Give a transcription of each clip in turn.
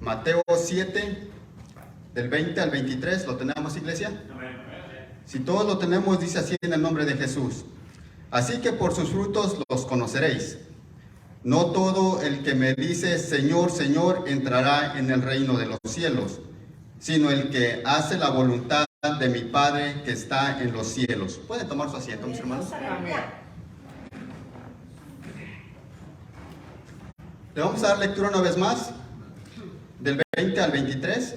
Mateo 7, del 20 al 23. ¿Lo tenemos, iglesia? Si todos lo tenemos, dice así en el nombre de Jesús. Así que por sus frutos los conoceréis. No todo el que me dice Señor, Señor, entrará en el reino de los cielos, sino el que hace la voluntad de mi Padre que está en los cielos. ¿Pueden tomar su asiento, mis hermanos? Le vamos a dar lectura una vez más, del 20 al 23.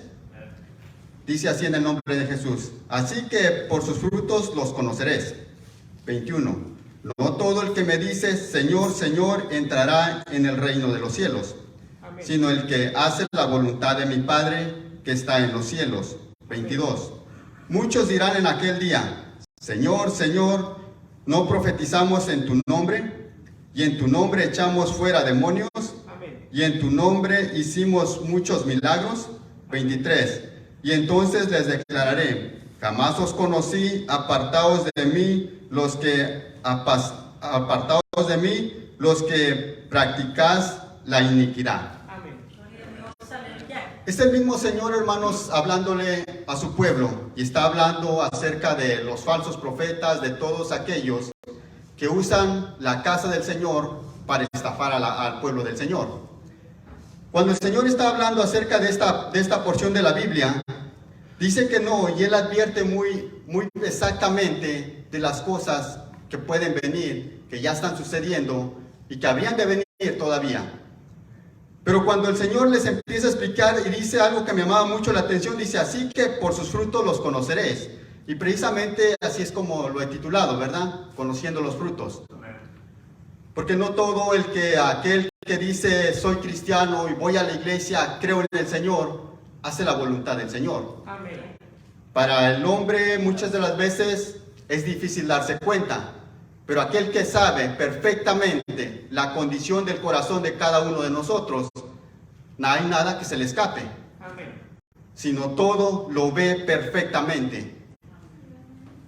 Dice así en el nombre de Jesús. Así que por sus frutos los conoceréis. 21. No todo el que me dice Señor, Señor, entrará en el reino de los cielos, sino el que hace la voluntad de mi Padre que está en los cielos. 22. Muchos dirán en aquel día, Señor, Señor, ¿no profetizamos en tu nombre? Y en tu nombre echamos fuera demonios, y en tu nombre hicimos muchos milagros. 23. Y entonces les declararé, jamás os conocí, apartaos de mí los que practicáis la iniquidad. Es el mismo Señor, hermanos, hablándole a su pueblo, y está hablando acerca de los falsos profetas, de todos aquellos que usan la casa del Señor para estafar al pueblo del Señor. Cuando el Señor está hablando acerca de esta porción de la Biblia, dice que no, y Él advierte muy exactamente de las cosas que pueden venir, que ya están sucediendo y que habrían de venir todavía. Pero cuando el Señor les empieza a explicar y dice algo que me llamaba mucho la atención, dice, así que por sus frutos los conoceréis. Y precisamente así es como lo he titulado, ¿verdad? Conociendo los frutos. Porque no todo aquel que dice soy cristiano y voy a la iglesia, creo en el Señor, hace la voluntad del Señor. Amén. Para el hombre muchas de las veces es difícil darse cuenta, pero aquel que sabe perfectamente la condición del corazón de cada uno de nosotros, no hay nada que se le escape. Amén. Sino todo lo ve perfectamente.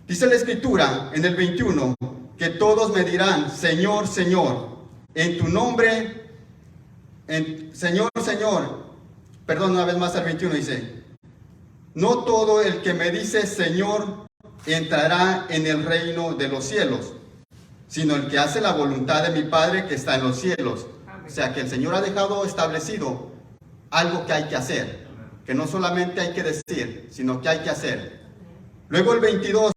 Dice la Escritura en el 21, que todos me dirán, Señor, Señor, en tu nombre, Señor, Señor, perdón, una vez más al 21 dice, no todo el que me dice Señor entrará en el reino de los cielos, sino el que hace la voluntad de mi Padre que está en los cielos. O sea que el Señor ha dejado establecido algo que hay que hacer, que no solamente hay que decir, sino que hay que hacer. Luego el 22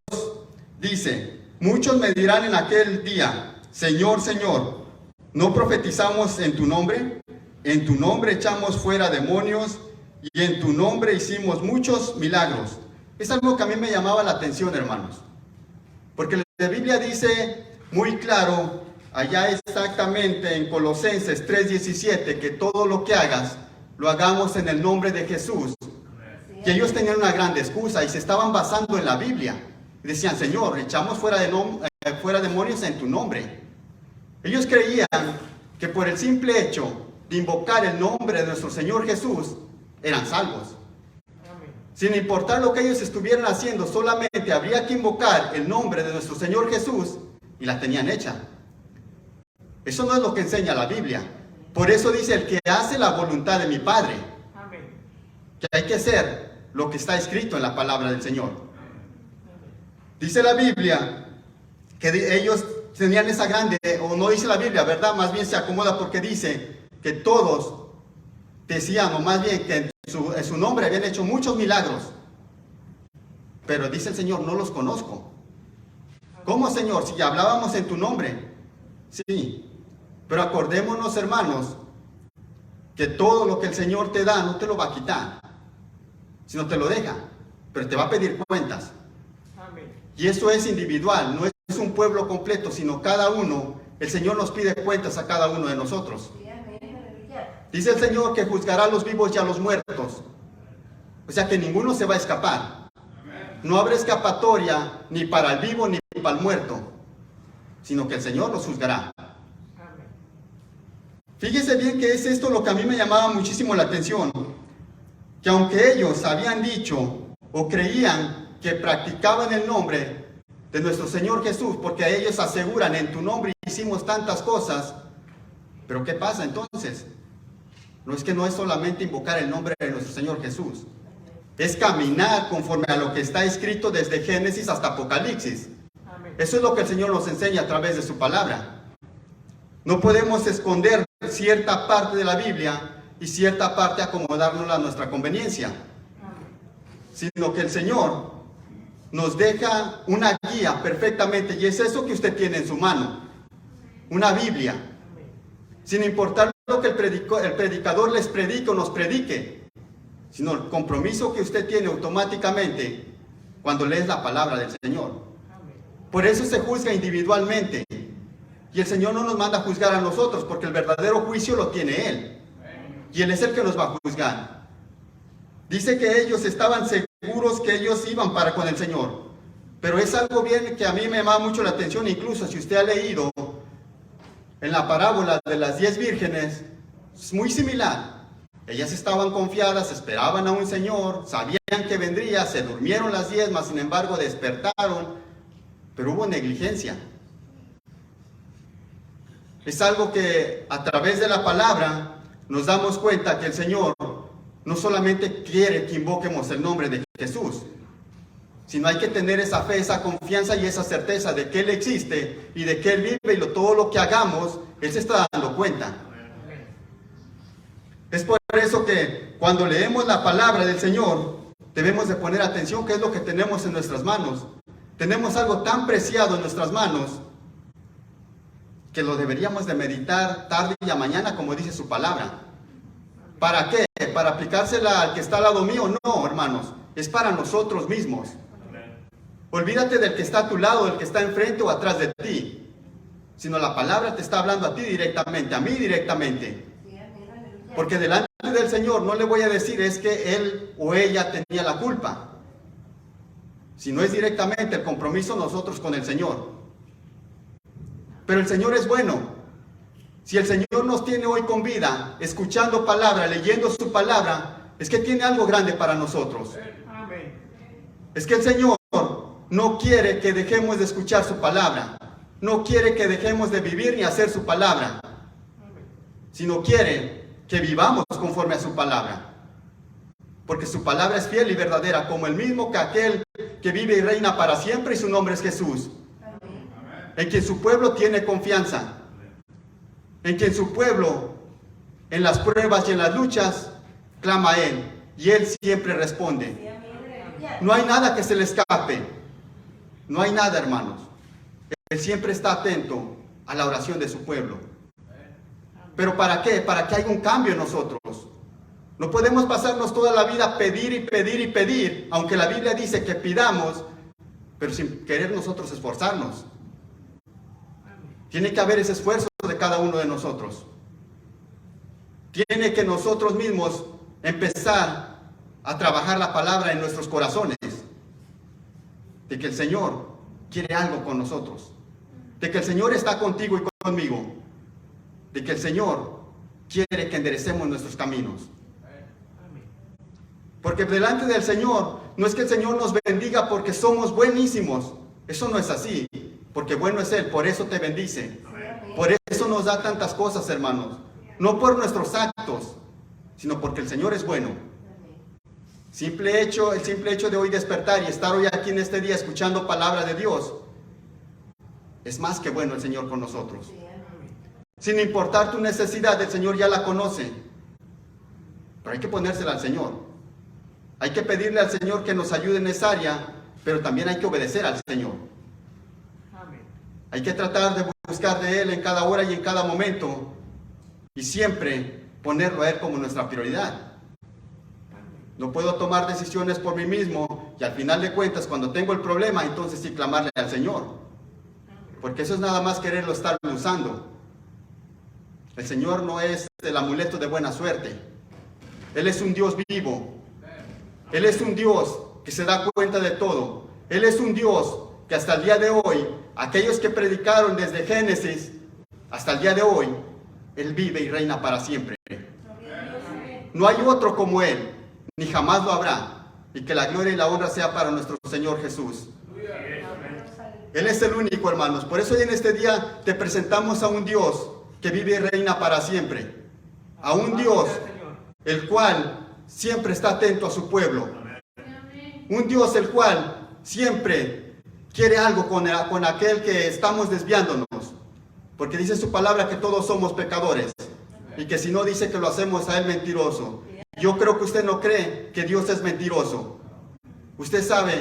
dice, muchos me dirán en aquel día, Señor, Señor, ¿no profetizamos en tu nombre? En tu nombre echamos fuera demonios y en tu nombre hicimos muchos milagros. Es algo que a mí me llamaba la atención, hermanos. Porque la Biblia dice muy claro, allá exactamente en Colosenses 3:17, que todo lo que hagas, lo hagamos en el nombre de Jesús. Y ellos tenían una gran excusa y se estaban basando en la Biblia. Y decían, Señor, echamos fuera demonios en tu nombre. Ellos creían que por el simple hecho de invocar el nombre de nuestro Señor Jesús, eran salvos. Sin importar lo que ellos estuvieran haciendo, solamente habría que invocar el nombre de nuestro Señor Jesús y la tenían hecha. Eso no es lo que enseña la Biblia. Por eso dice el que hace la voluntad de mi Padre. Que hay que hacer lo que está escrito en la palabra del Señor. Dice la Biblia que ellos tenían esa grande, o no dice la Biblia, ¿verdad? Más bien se acomoda porque dice que todos decían, o más bien que en su nombre habían hecho muchos milagros. Pero dice el Señor, no los conozco. ¿Cómo, Señor? Si ya hablábamos en tu nombre. Sí, pero acordémonos, hermanos, que todo lo que el Señor te da no te lo va a quitar, sino te lo deja, pero te va a pedir cuentas. Amén. Y eso es individual, no es un pueblo completo, sino cada uno. El Señor nos pide cuentas a cada uno de nosotros. Dice el Señor que juzgará a los vivos y a los muertos. O sea que ninguno se va a escapar. No habrá escapatoria ni para el vivo ni para el muerto, sino que el Señor los juzgará. Fíjese bien que es esto lo que a mí me llamaba muchísimo la atención. Que aunque ellos habían dicho o creían que practicaban el nombre de nuestro Señor Jesús, porque ellos aseguran en tu nombre hicimos tantas cosas, pero ¿qué pasa entonces? no es solamente invocar el nombre de nuestro Señor Jesús. Es caminar conforme a lo que está escrito desde Génesis hasta Apocalipsis. Eso es lo que el Señor nos enseña a través de su palabra. No podemos esconder cierta parte de la Biblia y cierta parte acomodárnosla a nuestra conveniencia, sino que el Señor nos deja una guía perfectamente, y es eso que usted tiene en su mano, una Biblia, sin importar lo que el predicador les predique o nos predique, sino el compromiso que usted tiene automáticamente cuando lees la palabra del Señor. Por eso se juzga individualmente, y el Señor no nos manda a juzgar a nosotros, porque el verdadero juicio lo tiene Él, y Él es el que nos va a juzgar. Dice que ellos estaban seguros que ellos iban para con el Señor, pero es algo bien que a mí me llama mucho la atención. Incluso si usted ha leído en la parábola de las 10 vírgenes, es muy similar. Ellas estaban confiadas, esperaban a un Señor, sabían que vendría, se durmieron las 10, mas sin embargo despertaron, pero hubo negligencia. Es algo que a través de la palabra nos damos cuenta que el Señor no solamente quiere que invoquemos el nombre de Jesús, sino hay que tener esa fe, esa confianza y esa certeza de que Él existe y de que Él vive, y todo lo que hagamos, Él se está dando cuenta. Es por eso que cuando leemos la palabra del Señor, debemos de poner atención qué es lo que tenemos en nuestras manos. Tenemos algo tan preciado en nuestras manos que lo deberíamos de meditar tarde y a mañana, como dice su palabra. ¿Para qué? ¿Para aplicársela al que está al lado mío? No, hermanos, es para nosotros mismos. Olvídate del que está a tu lado, del que está enfrente o atrás de ti, sino la palabra te está hablando a ti directamente, a mí directamente. Porque delante del Señor no le voy a decir es que él o ella tenía la culpa, sino es directamente el compromiso nosotros con el Señor. Pero el Señor es bueno. Si el Señor nos tiene hoy con vida, escuchando palabra, leyendo su palabra, es que tiene algo grande para nosotros. Es que el Señor no quiere que dejemos de escuchar su palabra, no quiere que dejemos de vivir ni hacer su palabra, sino quiere que vivamos conforme a su palabra. Porque su palabra es fiel y verdadera, como el mismo que aquel que vive y reina para siempre, y su nombre es Jesús. En quien su pueblo tiene confianza, en quien su pueblo, en las pruebas y en las luchas, clama a Él, y Él siempre responde. No hay nada que se le escape, no hay nada, hermanos. Él siempre está atento a la oración de su pueblo. ¿Pero para qué? Para que haya un cambio en nosotros. No podemos pasarnos toda la vida a pedir y pedir y pedir, aunque la Biblia dice que pidamos, pero sin querer nosotros esforzarnos. Tiene que haber ese esfuerzo de cada uno de nosotros. Tiene que nosotros mismos empezar a trabajar la palabra en nuestros corazones, de que el Señor quiere algo con nosotros, de que el Señor está contigo y conmigo, de que el Señor quiere que enderecemos nuestros caminos. Porque delante del Señor, no es que el Señor nos bendiga porque somos buenísimos, eso no es así, porque bueno es Él, por eso te bendice, por eso nos da tantas cosas, hermanos, no por nuestros actos, sino porque el Señor es bueno. El simple hecho de hoy despertar y estar hoy aquí en este día escuchando palabra de Dios, es más que bueno el Señor con nosotros. Sin importar tu necesidad, el Señor ya la conoce, pero hay que ponérsela al Señor. Hay que pedirle al Señor que nos ayude en esa área, pero también hay que obedecer al Señor. Hay que tratar de buscar de Él en cada hora y en cada momento, y siempre ponerlo a Él como nuestra prioridad. No puedo tomar decisiones por mí mismo y al final de cuentas, cuando tengo el problema, entonces sí clamarle al Señor, porque eso es nada más quererlo estar usando. El Señor no es el amuleto de buena suerte. Él es un Dios vivo. Él es un Dios que se da cuenta de todo. Él es un Dios que hasta el día de hoy, aquellos que predicaron desde Génesis hasta el día de hoy, Él vive y reina para siempre. No hay otro como Él, ni jamás lo habrá. Y que la gloria y la honra sea para nuestro Señor Jesús. Él es el único, hermanos. Por eso hoy en este día te presentamos a un Dios que vive y reina para siempre. A un Dios el cual siempre está atento a su pueblo. Un Dios el cual siempre quiere algo con aquel que estamos desviándonos. Porque dice su palabra que todos somos pecadores. Y que si no dice que lo hacemos a él mentiroso. Yo creo que usted no cree que Dios es mentiroso. Usted sabe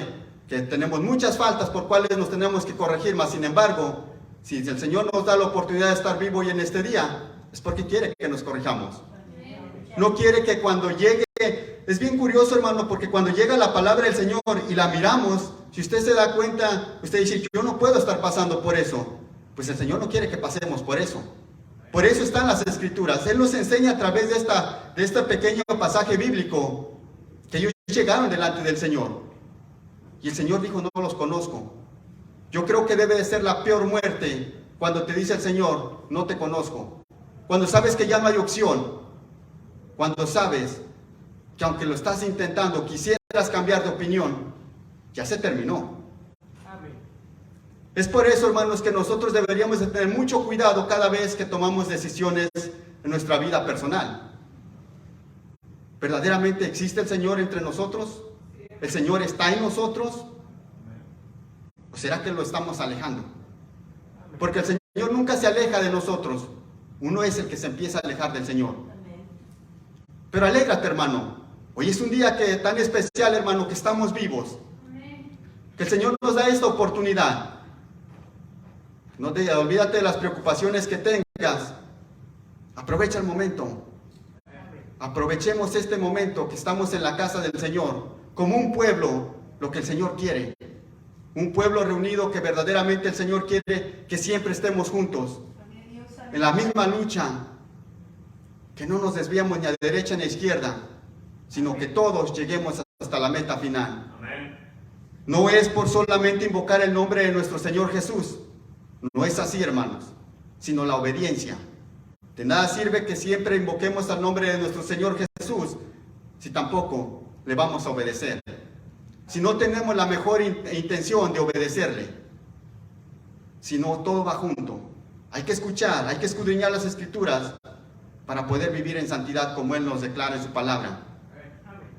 que tenemos muchas faltas por cuales nos tenemos que corregir, mas sin embargo, si el Señor nos da la oportunidad de estar vivo hoy en este día, es porque quiere que nos corrijamos. No quiere que cuando llegue, es bien curioso, hermano, porque cuando llega la palabra del Señor y la miramos, si usted se da cuenta, usted dice, yo no puedo estar pasando por eso. Pues el Señor no quiere que pasemos por eso. Por eso están las Escrituras. Él nos enseña a través de este pequeño pasaje bíblico que ellos llegaron delante del Señor. Y el Señor dijo, no los conozco. Yo creo que debe de ser la peor muerte cuando te dice el Señor, no te conozco. Cuando sabes que ya no hay opción. Cuando sabes que aunque lo estás intentando, quisieras cambiar de opinión, ya se terminó. Amén. Es por eso, hermanos, que nosotros deberíamos de tener mucho cuidado cada vez que tomamos decisiones en nuestra vida personal. ¿Verdaderamente existe el Señor entre nosotros? ¿El Señor está en nosotros? ¿O será que lo estamos alejando? Porque el Señor nunca se aleja de nosotros. Uno es el que se empieza a alejar del Señor. Pero alégrate, hermano. Hoy es un día tan especial, hermano, que estamos vivos. Que el Señor nos da esta oportunidad. Olvídate de las preocupaciones que tengas. Aprovecha el momento. Aprovechemos este momento que estamos en la casa del Señor. Como un pueblo, lo que el Señor quiere. Un pueblo reunido que verdaderamente el Señor quiere que siempre estemos juntos. En la misma lucha. Que no nos desviamos ni a derecha ni a izquierda, sino que todos lleguemos hasta la meta final. Amén. No es por solamente invocar el nombre de nuestro Señor Jesús. No es así, hermanos, sino la obediencia. De nada sirve que siempre invoquemos al nombre de nuestro Señor Jesús si tampoco le vamos a obedecer. Si no tenemos la mejor intención de obedecerle. Si no, todo va junto. Hay que escuchar, hay que escudriñar las Escrituras para poder vivir en santidad como Él nos declara en su palabra.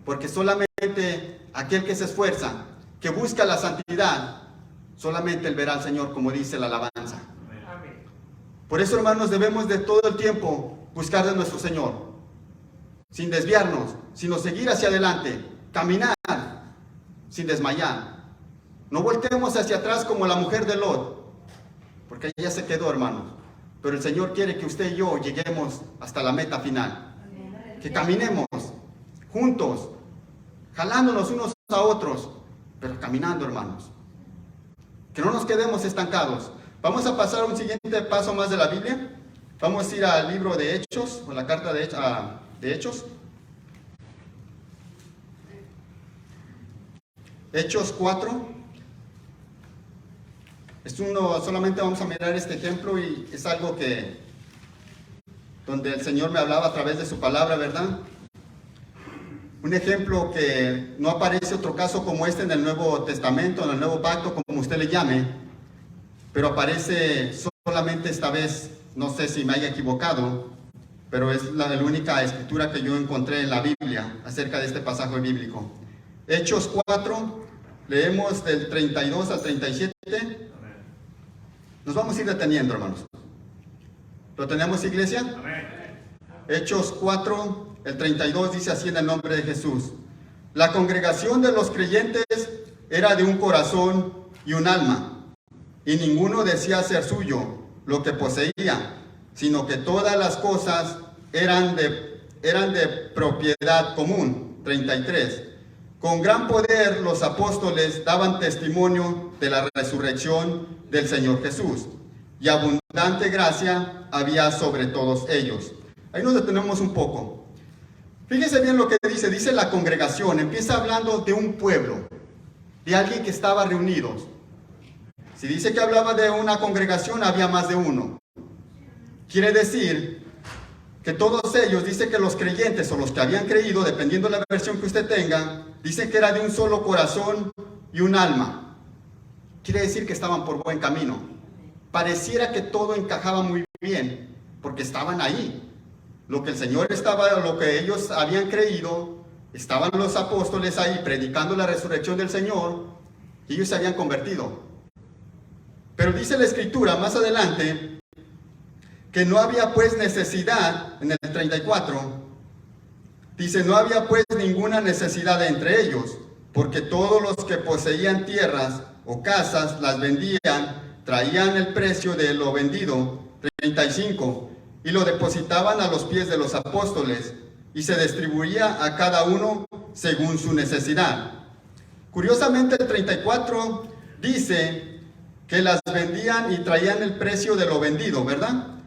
Porque solamente aquel que se esfuerza, que busca la santidad, solamente Él verá al Señor, como dice la alabanza. Por eso, hermanos, debemos de todo el tiempo buscar de nuestro Señor, sin desviarnos, sino seguir hacia adelante, caminar, sin desmayar. No voltemos hacia atrás como la mujer de Lot, porque ella se quedó, hermanos. Pero el Señor quiere que usted y yo lleguemos hasta la meta final. Que caminemos juntos, jalándonos unos a otros, pero caminando, hermanos. Que no nos quedemos estancados. Vamos a pasar a un siguiente paso más de la Biblia. Vamos a ir al libro de Hechos, o la carta de Hechos. Hechos 4. Solamente vamos a mirar este ejemplo y es algo donde el Señor me hablaba a través de su palabra, ¿verdad? Un ejemplo que no aparece otro caso como este en el Nuevo Testamento, en el Nuevo Pacto, como usted le llame, pero aparece solamente esta vez, no sé si me haya equivocado, pero es la única escritura que yo encontré en la Biblia acerca de este pasaje bíblico. Hechos 4, leemos del 32 al 37. Nos vamos a ir deteniendo, hermanos. ¿Lo tenemos, iglesia? Amén. Hechos 4, el 32 dice así en el nombre de Jesús. La congregación de los creyentes era de un corazón y un alma, y ninguno decía ser suyo lo que poseía, sino que todas las cosas eran de propiedad común. 33. Con gran poder los apóstoles daban testimonio de la resurrección del Señor Jesús, y abundante gracia había sobre todos ellos. Ahí nos detenemos un poco. Fíjese bien lo que dice la congregación, empieza hablando de un pueblo, de alguien que estaba reunidos. Si dice que hablaba de una congregación, había más de uno. Quiere decir que todos ellos, dice que los creyentes o los que habían creído, dependiendo de la versión que usted tenga, dicen que era de un solo corazón y un alma. Quiere decir que estaban por buen camino. Pareciera que todo encajaba muy bien, porque estaban ahí. lo que el Señor estaba, lo que ellos habían creído, estaban los apóstoles ahí predicando la resurrección del Señor, y ellos se habían convertido. Pero dice la Escritura más adelante que no había pues necesidad, en el 34, dice, no había pues ninguna necesidad entre ellos, porque todos los que poseían tierras o casas las vendían, traían el precio de lo vendido, 35, y lo depositaban a los pies de los apóstoles, y se distribuía a cada uno según su necesidad. Curiosamente el 34 dice que las vendían y traían el precio de lo vendido, ¿verdad?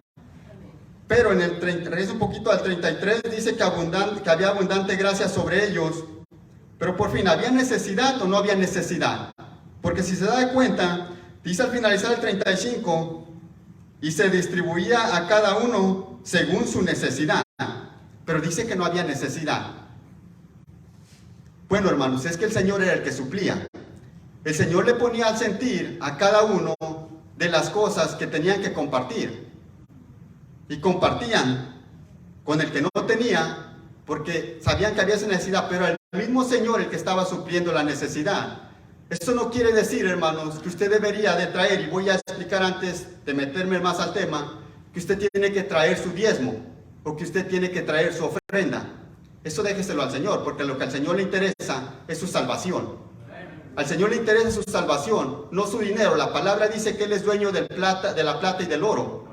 Pero en el 33, un poquito al 33, dice que había abundante gracia sobre ellos. Pero por fin, ¿había necesidad o no había necesidad? Porque si se da cuenta, dice al finalizar el 35, y se distribuía a cada uno según su necesidad. Pero dice que no había necesidad. Bueno, hermanos, es que el Señor era el que suplía. El Señor le ponía al sentir a cada uno de las cosas que tenían que compartir. Y compartían con el que no tenía, porque sabían que había esa necesidad, pero el mismo Señor el que estaba supliendo la necesidad. Esto no quiere decir, hermanos, que usted debería de traer, y voy a explicar antes de meterme más al tema, que usted tiene que traer su diezmo, o que usted tiene que traer su ofrenda. Eso déjeselo al Señor, porque lo que al Señor le interesa es su salvación. Al Señor le interesa su salvación, no su dinero. La palabra dice que Él es dueño de la plata y del oro.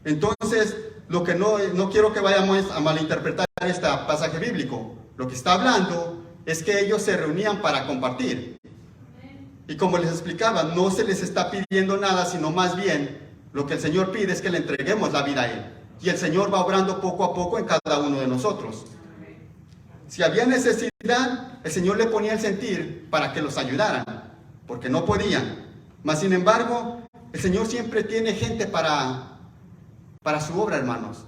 Entonces, lo que no quiero que vayamos a malinterpretar este pasaje bíblico. Lo que está hablando es que ellos se reunían para compartir. Y como les explicaba, no se les está pidiendo nada, sino más bien lo que el Señor pide es que le entreguemos la vida a Él. Y el Señor va obrando poco a poco en cada uno de nosotros. Si había necesidad, el Señor le ponía el sentir para que los ayudaran, porque no podían. Mas sin embargo, el Señor siempre tiene gente para su obra, hermanos.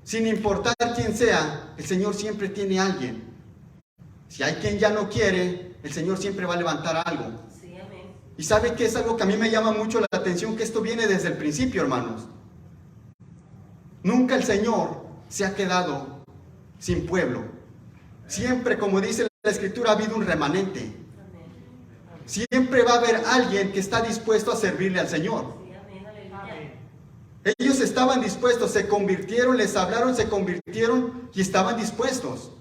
Sin importar quién sea, el Señor siempre tiene a alguien. Si hay quien ya no quiere, el Señor siempre va a levantar algo. Sí, amén. Y sabe que es algo que a mí me llama mucho la atención, que esto viene desde el principio, hermanos. Nunca el Señor se ha quedado sin pueblo. Siempre, como dice la Escritura, ha habido un remanente. Siempre va a haber alguien que está dispuesto a servirle al Señor. Ellos estaban dispuestos, se convirtieron, les hablaron, se convirtieron y estaban dispuestos.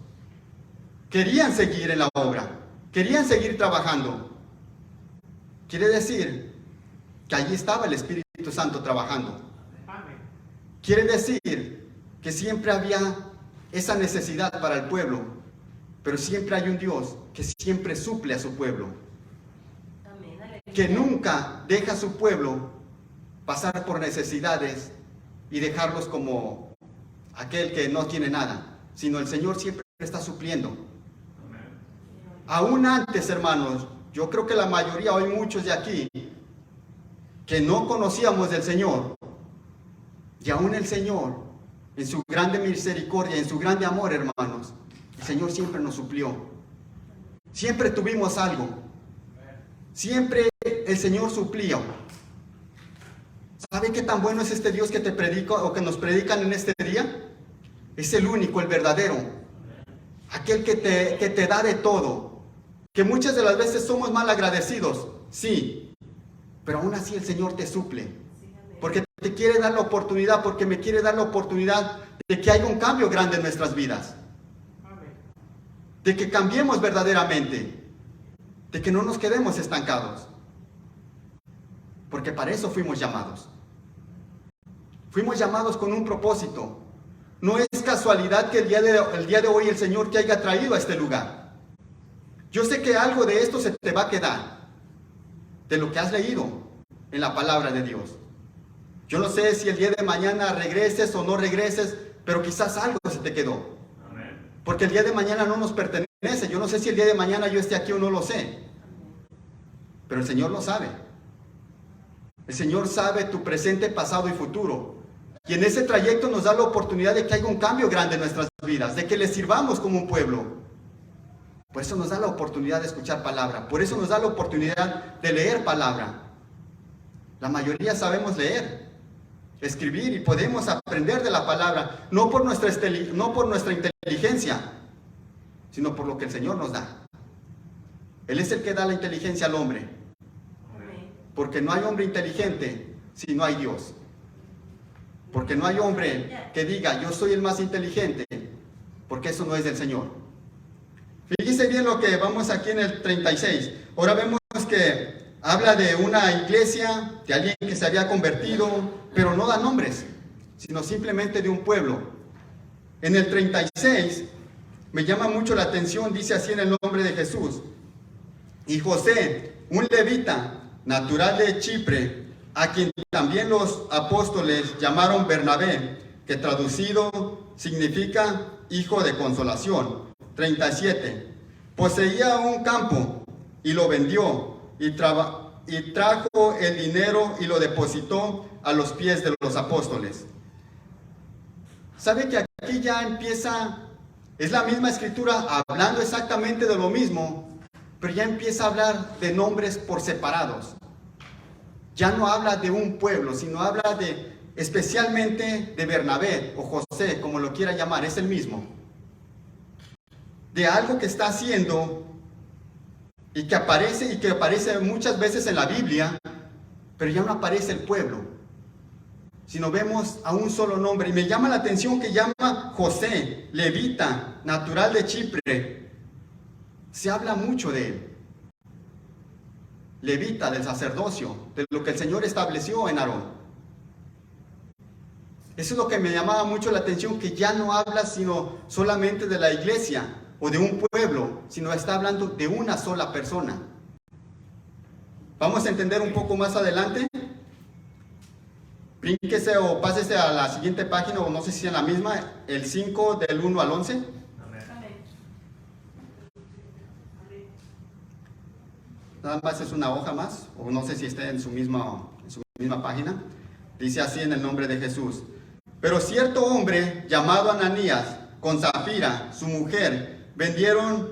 Querían seguir en la obra, querían seguir trabajando. Quiere decir que allí estaba el Espíritu Santo trabajando. Quiere decir que siempre había esa necesidad para el pueblo, pero siempre hay un Dios que siempre suple a su pueblo. Que nunca deja a su pueblo pasar por necesidades y dejarlos como aquel que no tiene nada, sino el Señor siempre está supliendo. Aún antes, hermanos, yo creo que la mayoría, hoy muchos de aquí, que no conocíamos del Señor, y aún el Señor, en su grande misericordia, en su grande amor, hermanos, el Señor siempre nos suplió. Siempre tuvimos algo. Siempre el Señor suplía. ¿Sabe qué tan bueno es este Dios que te predica o que nos predican en este día? Es el único, el verdadero. Aquel que te da de todo. Que muchas de las veces somos mal agradecidos, sí. Pero aún así el Señor te suple. Porque te quiere dar la oportunidad, porque me quiere dar la oportunidad de que haya un cambio grande en nuestras vidas. De que cambiemos verdaderamente. De que no nos quedemos estancados. Porque para eso fuimos llamados. Fuimos llamados con un propósito. No es casualidad que el día de hoy el Señor te haya traído a este lugar. Yo sé que algo de esto se te va a quedar, de lo que has leído en la palabra de Dios. Yo no sé si el día de mañana regreses o no regreses, pero quizás algo se te quedó. Porque el día de mañana no nos pertenece. Yo no sé si el día de mañana yo esté aquí o no lo sé. Pero el Señor lo sabe. El Señor sabe tu presente, pasado y futuro. Y en ese trayecto nos da la oportunidad de que haya un cambio grande en nuestras vidas, de que le sirvamos como un pueblo. Por eso nos da la oportunidad de escuchar palabra. Por eso nos da la oportunidad de leer palabra. La mayoría sabemos leer. escribir y podemos aprender de la palabra, no por nuestra inteligencia, sino por lo que el Señor nos da. Él es el que da la inteligencia al hombre. Porque no hay hombre inteligente si no hay Dios. Porque no hay hombre que diga, yo soy el más inteligente, porque eso no es del Señor. Fíjese bien lo que vamos aquí en el 36. Ahora vemos que habla de una iglesia, de alguien que se había convertido, pero no da nombres, sino simplemente de un pueblo. En el 36 me llama mucho la atención, dice así en el nombre de Jesús. Y José, un levita, natural de Chipre, a quien también los apóstoles llamaron Bernabé, que traducido significa hijo de consolación. 37. Poseía un campo y lo vendió y trajo el dinero y lo depositó a los pies de los apóstoles. ¿Sabe que aquí ya empieza, es la misma escritura hablando exactamente de lo mismo, pero ya empieza a hablar de nombres por separados? Ya no habla de un pueblo, sino habla especialmente de Bernabé o José, como lo quiera llamar, es el mismo. De algo que está haciendo y que aparece muchas veces en la Biblia, pero ya no aparece el pueblo, sino vemos a un solo nombre. Y me llama la atención que llama José, levita, natural de Chipre. Se habla mucho de él. Levita, del sacerdocio, de lo que el Señor estableció en Aarón. Eso es lo que me llamaba mucho la atención, que ya no habla sino solamente de la iglesia o de un pueblo, sino está hablando de una sola persona. Vamos a entender un poco más adelante. Brínquese o pásese a la siguiente página, o no sé si en la misma, el 5 del 1 al 11. Nada más es una hoja más, o no sé si está en su misma página. Dice así en el nombre de Jesús. Pero cierto hombre llamado Ananías, con Zafira, su mujer, vendieron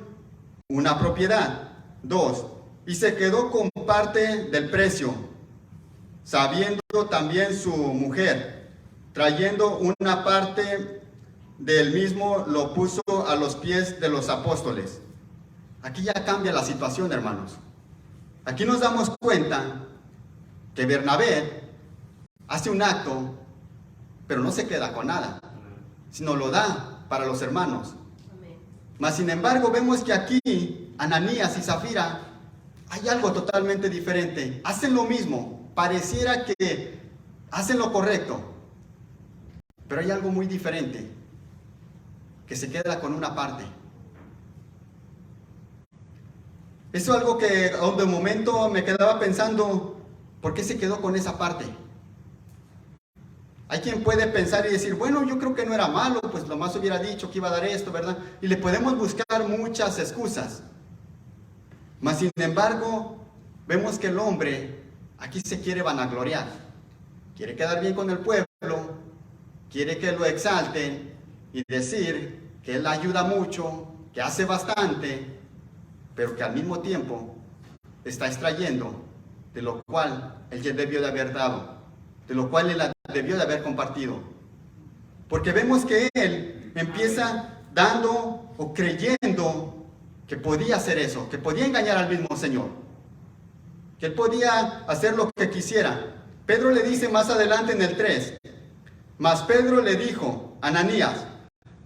una propiedad, 2, y se quedó con parte del precio, sabiendo también su mujer, trayendo una parte del mismo, lo puso a los pies de los apóstoles. Aquí ya cambia la situación, hermanos. Aquí nos damos cuenta que Bernabé hace un acto, pero no se queda con nada, sino lo da para los hermanos. Mas sin embargo vemos que aquí Ananías y Zafira hay algo totalmente diferente. Hacen lo mismo, pareciera que hacen lo correcto, pero hay algo muy diferente, que se queda con una parte. Eso es algo que de momento me quedaba pensando, ¿por qué se quedó con esa parte? Hay quien puede pensar y decir, bueno, yo creo que no era malo, pues lo más hubiera dicho que iba a dar esto, ¿verdad? Y le podemos buscar muchas excusas. Mas sin embargo, vemos que el hombre aquí se quiere vanagloriar. Quiere quedar bien con el pueblo, quiere que lo exalten y decir que él ayuda mucho, que hace bastante, pero que al mismo tiempo está extrayendo de lo cual él ya debió de haber dado, de lo cual él debió de haber compartido. Porque vemos que él empieza dando o creyendo que podía hacer eso, que podía engañar al mismo Señor, que él podía hacer lo que quisiera. Pedro le dice más adelante en el 3, mas Pedro le dijo, Ananías,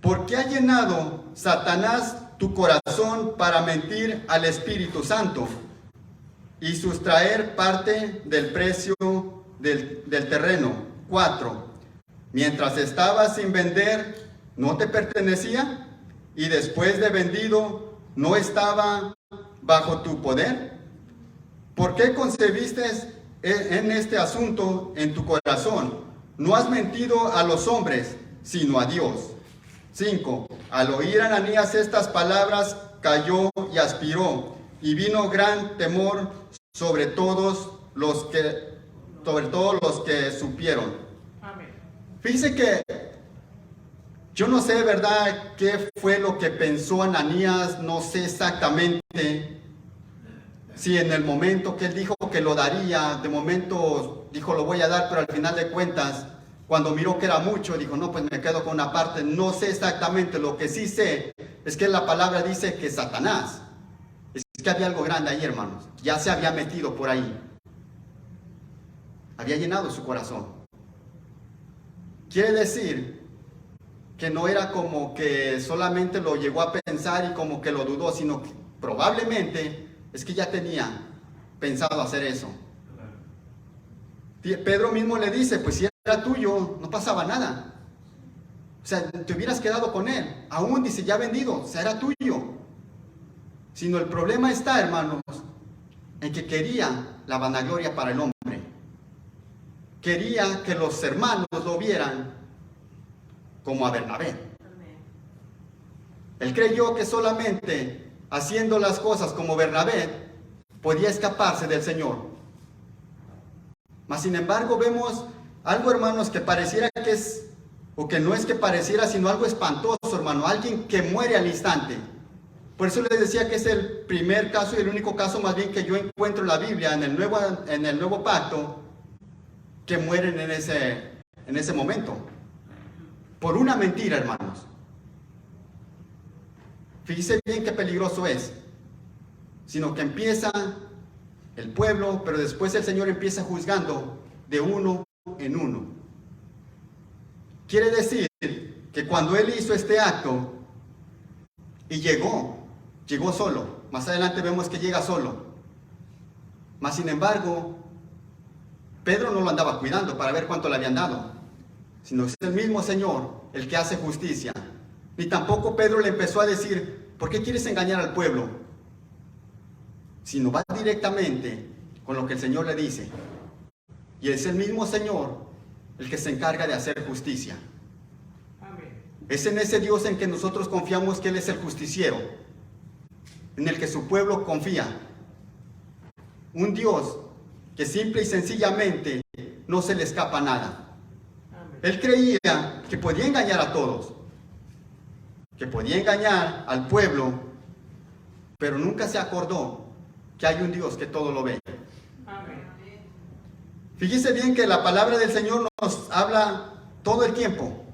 ¿por qué ha llenado Satanás tu corazón para mentir al Espíritu Santo y sustraer parte del precio del terreno? 4. Mientras estabas sin vender, ¿no te pertenecía? Y después de vendido, ¿no estaba bajo tu poder? ¿Por qué concebiste en este asunto en tu corazón? No has mentido a los hombres, sino a Dios. 5. Al oír Ananías estas palabras, cayó y aspiró, y vino gran temor sobre todos los que supieron. Amén. Fíjense que yo no sé, ¿verdad?, qué fue lo que pensó Ananías, no sé exactamente. Si en el momento que él dijo que lo daría, de momento dijo lo voy a dar, pero al final de cuentas Cuando miró que era mucho, dijo, no, pues me quedo con una parte, no sé exactamente, lo que sí sé es que la palabra dice que Satanás, es que había algo grande ahí, hermanos, ya se había metido por ahí, había llenado su corazón. Quiere decir que no era como que solamente lo llegó a pensar y como que lo dudó, sino que probablemente es que ya tenía pensado hacer eso. Pedro mismo le dice, pues si era tuyo, no pasaba nada. O sea, te hubieras quedado con él. Aún dice, ya vendido, o sea, era tuyo. Sino el problema está, hermanos, en que quería la vanagloria para el hombre. Quería que los hermanos lo vieran como a Bernabé. Él creyó que solamente haciendo las cosas como Bernabé podía escaparse del Señor. Mas sin embargo vemos algo, hermanos, que pareciera que es, o que no es que pareciera, sino algo espantoso, hermano, alguien que muere al instante. Por eso les decía que es el primer caso y el único caso más bien que yo encuentro en la Biblia, en el nuevo pacto, que mueren en ese momento. Por una mentira, hermanos. Fíjese bien qué peligroso es. Sino que empieza el pueblo, pero después el Señor empieza juzgando de uno en uno. Quiere decir que cuando Él hizo este acto y llegó solo. Más adelante vemos que llega solo. Mas sin embargo, Pedro no lo andaba cuidando para ver cuánto le habían dado, sino es el mismo Señor el que hace justicia. Ni tampoco Pedro le empezó a decir, ¿por qué quieres engañar al pueblo? Sino va directamente con lo que el Señor le dice. Y es el mismo Señor el que se encarga de hacer justicia. Amén. Es en ese Dios en que nosotros confiamos, que Él es el justiciero, en el que su pueblo confía. Un Dios que simple y sencillamente no se le escapa nada. Amén. Él creía que podía engañar a todos, que podía engañar al pueblo, pero nunca se acordó que hay un Dios que todo lo ve. Amén. Fíjese bien que la palabra del Señor nos habla todo el tiempo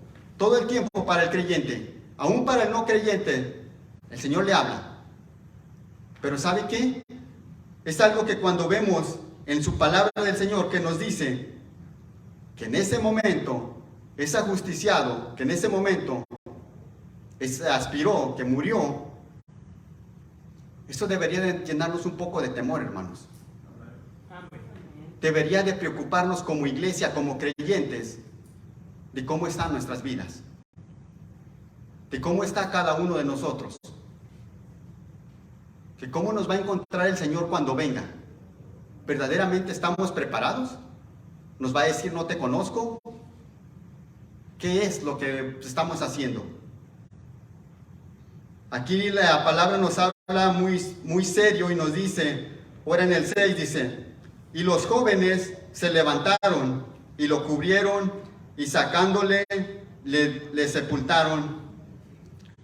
para el creyente, aún para el no creyente, el Señor le habla. Pero ¿sabe qué? Es algo que cuando vemos en su palabra del Señor, que nos dice que en ese momento es ajusticiado, que en ese momento aspiró, que murió, eso debería de llenarnos un poco de temor, hermanos. Debería de preocuparnos como iglesia, como creyentes, de cómo están nuestras vidas, de cómo está cada uno de nosotros, de cómo nos va a encontrar el Señor cuando venga. ¿Verdaderamente estamos preparados? ¿Nos va a decir no te conozco? ¿Qué es lo que estamos haciendo? Aquí la palabra nos habla muy serio y nos dice, ahora en el 6 dice, y los jóvenes se levantaron y lo cubrieron y sacándole le sepultaron.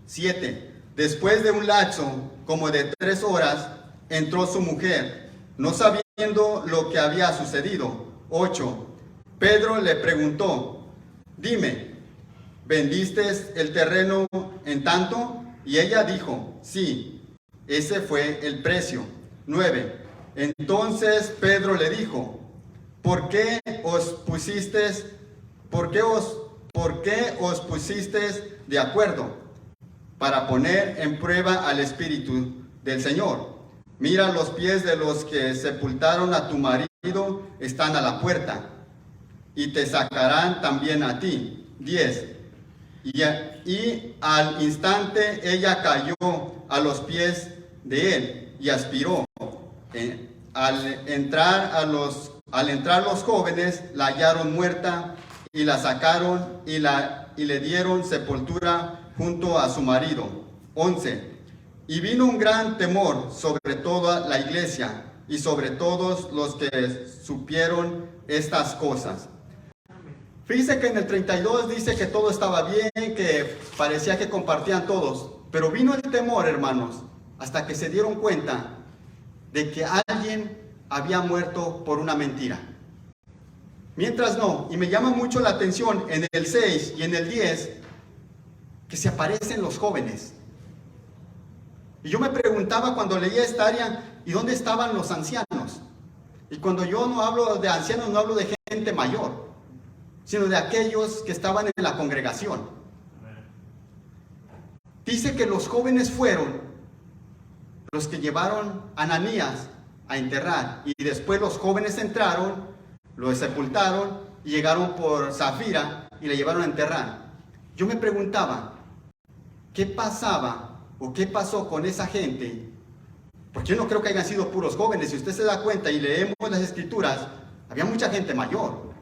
7. Después de un lapso como de 3 horas entró su mujer, no sabiendo lo que había sucedido. 8. Pedro le preguntó, dime, ¿vendiste el terreno en tanto? Y ella dijo, sí, ese fue el precio. 9. Entonces Pedro le dijo, ¿por qué os pusisteis de acuerdo para poner en prueba al Espíritu del Señor? Mira, los pies de los que sepultaron a tu marido están a la puerta, y te sacarán también a ti. 10. Y al instante ella cayó a los pies de él y aspiró. Al entrar los jóvenes, la hallaron muerta y la sacaron y le dieron sepultura junto a su marido. 11. Y vino un gran temor sobre toda la iglesia y sobre todos los que supieron estas cosas. Fíjese que en el 32 dice que todo estaba bien, que parecía que compartían todos, pero vino el temor, hermanos, hasta que se dieron cuenta de que alguien había muerto por una mentira. Mientras no, y me llama mucho la atención en el 6 y en el 10, que se aparecen los jóvenes. Y yo me preguntaba cuando leía esta área, ¿y dónde estaban los ancianos? Y cuando yo no hablo de ancianos, no hablo de gente mayor, sino de aquellos que estaban en la congregación. Dice que los jóvenes fueron los que llevaron a Ananías a enterrar, y después los jóvenes entraron, lo sepultaron y llegaron por Zafira y le llevaron a enterrar. Yo me preguntaba, ¿qué pasaba o qué pasó con esa gente? Porque yo no creo que hayan sido puros jóvenes. Si usted se da cuenta y leemos las escrituras, había mucha gente mayor.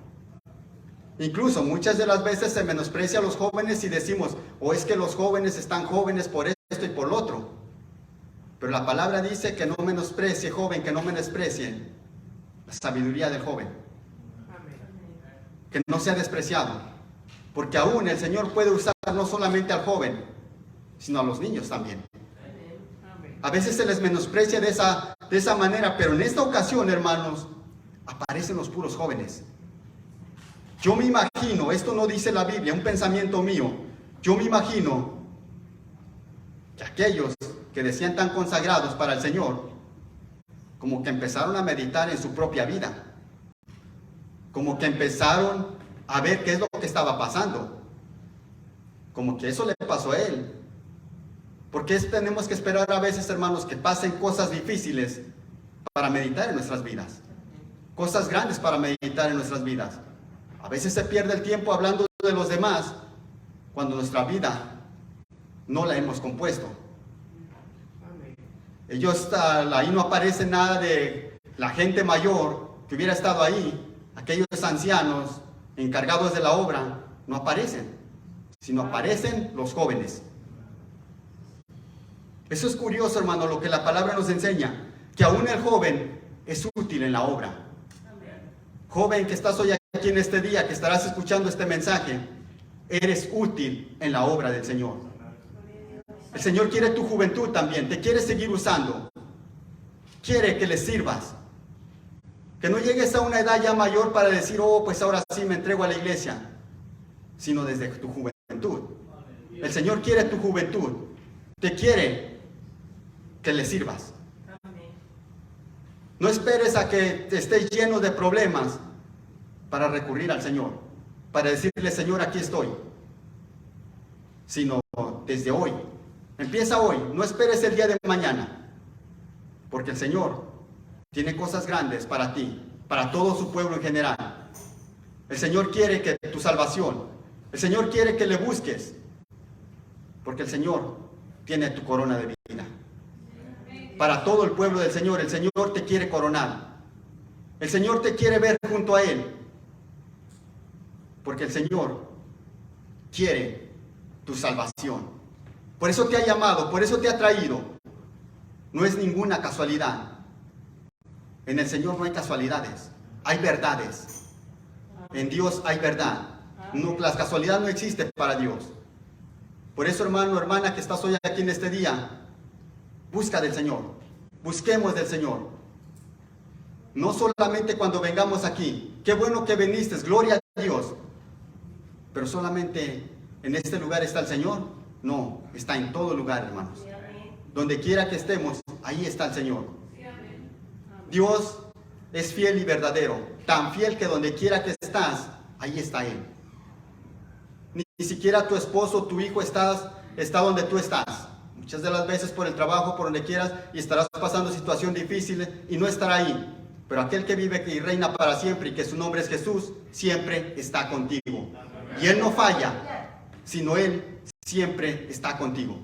Incluso muchas de las veces se menosprecia a los jóvenes y decimos, o es que los jóvenes están jóvenes por esto y por lo otro. Pero la palabra dice que no menosprecie, joven, que no menosprecie la sabiduría del joven. Que no sea despreciado. Porque aún el Señor puede usar no solamente al joven, sino a los niños también. A veces se les menosprecia de esa manera, pero en esta ocasión, hermanos, aparecen los puros jóvenes. Yo me imagino, esto no dice la Biblia, un pensamiento mío, yo me imagino que aquellos que decían tan consagrados para el Señor, como que empezaron a meditar en su propia vida, como que empezaron a ver qué es lo que estaba pasando, como que eso le pasó a él. Porque tenemos que esperar a veces, hermanos, que pasen cosas difíciles para meditar en nuestras vidas, cosas grandes para meditar en nuestras vidas. A veces se pierde el tiempo hablando de los demás cuando nuestra vida no la hemos compuesto. Ahí no aparece nada de la gente mayor que hubiera estado ahí, aquellos ancianos encargados de la obra, no aparecen, sino aparecen los jóvenes. Eso es curioso, hermano, lo que la palabra nos enseña, que aún el joven es útil en la obra. Joven que estás hoy aquí en este día, que estarás escuchando este mensaje, eres útil en la obra del Señor. El Señor quiere tu juventud también, te quiere seguir usando. Quiere que le sirvas. Que no llegues a una edad ya mayor para decir, oh, pues ahora sí me entrego a la iglesia, sino desde tu juventud. El Señor quiere tu juventud, te quiere que le sirvas. No esperes a que estés lleno de problemas para recurrir al Señor, para decirle, Señor, aquí estoy. Sino desde hoy. Empieza hoy, no esperes el día de mañana, porque el Señor tiene cosas grandes para ti, para todo su pueblo en general. El Señor quiere que tu salvación, el Señor quiere que le busques, porque el Señor tiene tu corona de vida. Para todo el pueblo del Señor, el Señor te quiere coronar. El Señor te quiere ver junto a Él, porque el Señor quiere tu salvación. Por eso te ha llamado, por eso te ha traído. No es ninguna casualidad. En el Señor no hay casualidades, hay verdades. En Dios hay verdad. No, la casualidad no existe para Dios. Por eso, hermano, hermana, que estás hoy aquí en este día, busca del Señor, busquemos del Señor. No solamente cuando vengamos aquí, qué bueno que viniste, gloria a Dios. Pero solamente en este lugar está el Señor. No, está en todo lugar, hermanos. Donde quiera que estemos, ahí está el Señor. Dios es fiel y verdadero, tan fiel que donde quiera que estás, ahí está Él. Ni siquiera tu esposo, tu hijo está donde tú estás. Muchas de las veces por el trabajo, por donde quieras, y estarás pasando situaciones difíciles y no estará ahí. Pero aquel que vive y reina para siempre y que su nombre es Jesús, siempre está contigo. Y Él no falla, sino Él siempre está contigo.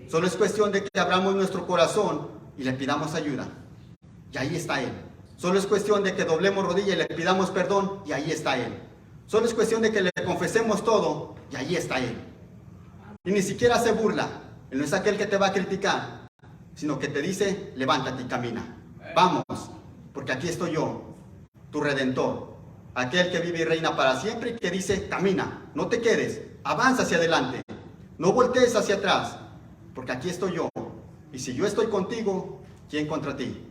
Solo es cuestión de que abramos nuestro corazón y le pidamos ayuda. Y ahí está Él. Solo es cuestión de que doblemos rodilla y le pidamos perdón, y ahí está Él. Solo es cuestión de que le confesemos todo, y ahí está Él. Y ni siquiera se burla. Él no es aquel que te va a criticar, sino que te dice, levántate y camina. Vamos, porque aquí estoy yo, tu Redentor. Aquel que vive y reina para siempre y que dice, camina, no te quedes, avanza hacia adelante. No voltees hacia atrás, porque aquí estoy yo. Y si yo estoy contigo, ¿quién contra ti?